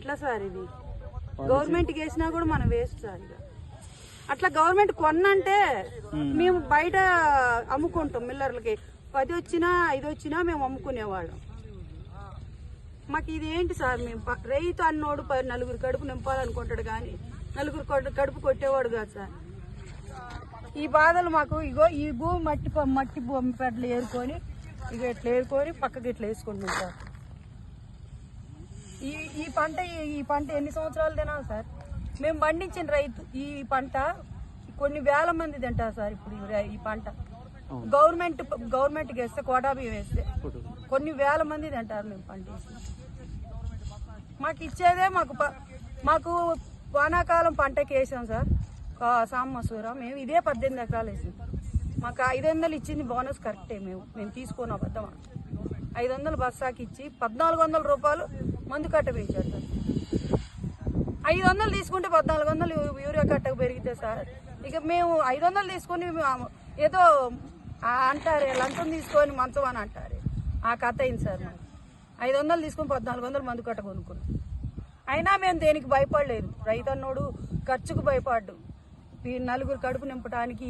ఎట్లా సార్ ఇది? గవర్నమెంట్కి వేసినా కూడా మనం వేస్ట్ సార్. ఇక అట్లా గవర్నమెంట్ కొన్నంటే మేము బయట అమ్ముకుంటాం. మిల్లర్లకి 10 వచ్చినా 5 వచ్చినా మేము అమ్ముకునేవాళ్ళం. మాకు ఇది ఏంటి సార్? మేము రైతు అన్నోడు 4 కడుపు నింపాలనుకుంటాడు కానీ 4 కడుపు కొట్టేవాడు కాదు సార్. ఈ బాధలు మాకు ఇగో ఈ భూమి మట్టి భూమి పెద్దలు ఏరుకొని ఇక ఇట్లా ఏరుకొని పక్కకి ఇట్లా వేసుకుంటాం సార్. ఈ పంట ఎన్ని సంవత్సరాలు తినాలి సార్? మేము పండించిన రైతు ఈ పంట కొన్ని వేల మంది తింటారు సార్. ఇప్పుడు ఈ పంట గవర్నమెంట్కి వేస్తే కోటా బియ్యం వేస్తే కొన్ని వేల మంది తింటారు. మేము పంటేసి మాకు ఇచ్చేదే మాకు వానాకాలం పంటకి వేసాం సార్. సామసూర మేము ఇదే 18 ఎకరాలు వేసాం. మాకు 500 ఇచ్చింది బోనస్ కరెక్టే. మేము తీసుకుని అబద్ధమా? 500 బస్సాకి ఇచ్చి 1400 రూపాయలు మందు కట్ట పెంచారు సార్. 500 తీసుకుంటే 1400 యూరియా కట్టకు పెరిగితే సార్ ఇక మేము 500 తీసుకొని ఏదో అంటారే లంచం తీసుకొని మంచం అని అంటారు. ఆ కథ అయింది సార్. మాకు 500 తీసుకొని 1400 మందు కట్ట కొనుక్కున్నాం. అయినా మేము దేనికి భయపడలేదు. రైతు అన్నోడు ఖర్చుకు భయపడ్డు. 4 కడుపు నింపడానికి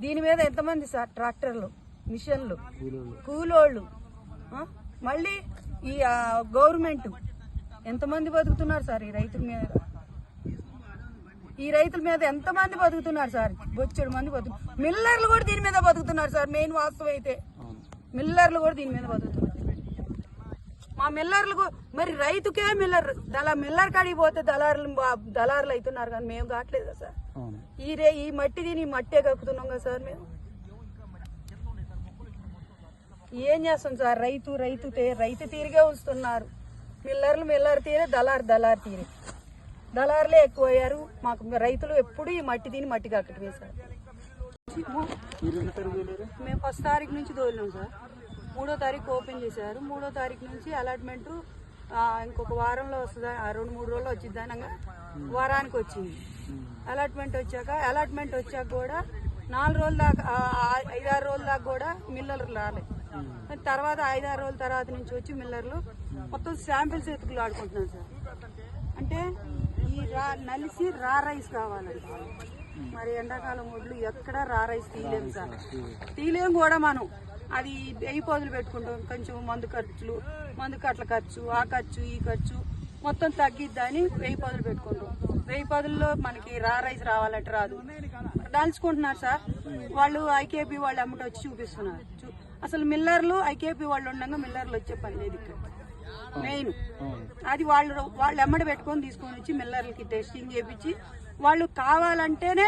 దీని మీద ఎంతమంది సార్? ట్రాక్టర్లు, మిషన్లు, కూలోళ్ళు, మళ్ళీ ఈ గవర్నమెంట్ ఎంతమంది బతుకుతున్నారు సార్? ఈ రైతుల మీద ఎంతమంది బతుకుతున్నారు సార్? బొచ్చెడు మంది మిల్లర్లు కూడా దీని మీద బతుకుతున్నారు సార్. మెయిన్ వాస్తవం అయితే మిల్లర్లు కూడా దీని మీద బతుకుతున్నారు. మా మిల్లర్లకు మరి రైతుకే మిల్లర్ కాడికి పోతే దళారులు అవుతున్నారు కానీ మేము కావట్లేదా సార్? ఈ మట్టి దీని మట్టే కక్కుతున్నాం కదా సార్. మేము ఏం చేస్తాం సార్? రైతు తీరిగే ఉంచుతున్నారు. మిల్లర్ తీరే, దళారు తీరే. దళారులే ఎక్కువయ్యారు. మాకు రైతులు ఎప్పుడు ఈ మట్టి దీని మట్టి కక్కటమే సార్. మేము 1వ తారీఖు నుంచి తోలినాం సార్. 3వ తారీఖు ఓపెన్ చేశారు. 3వ తారీఖు నుంచి అలాట్మెంట్ ఇంకొక వారంలో వస్తుందా, 2-3 రోజుల్లో వచ్చింది. అనగా వారానికి వచ్చింది. అలాట్మెంట్ వచ్చాక కూడా 4 రోజుల దాకా 5-6 రోజుల దాకా కూడా మిల్లర్లు రాలేదు. తర్వాత 5-6 రోజుల తర్వాత నుంచి వచ్చి మిల్లర్లు మొత్తం శాంపిల్స్ ఎత్తుకులు ఆడుకుంటున్నారు సార్. అంటే ఈ నలిసి రా రైస్ కావాలంట. మరి ఎండాకాలం ఒడ్లు ఎక్కడ రా రైస్ తీయలేము సార్. తీయలేము కూడా మనం. అది 1000 పదులు పెట్టుకుంటాం. కొంచెం మందు కట్ల ఖర్చు, ఆ ఖర్చు, ఈ ఖర్చు మొత్తం తగ్గిద్దని 1000 పదులు పెట్టుకుంటాం. 1000 పదుల్లో మనకి రా రైస్ రావాలంటే రాదు. దాల్చుకుంటున్నారు సార్. వాళ్ళు ఐకేపీ వాళ్ళు అమ్మట వచ్చి చూపిస్తున్నారు. అసలు మిల్లర్లు ఐకేపీ వాళ్ళు ఉండగా మిల్లర్లు వచ్చే పని లేదు ఇక్కడ. మెయిన్ అది వాళ్ళు ఎమ్మడి పెట్టుకొని తీసుకొని వచ్చి మిల్లర్లకి టెస్టింగ్ చేయించి వాళ్ళు కావాలంటేనే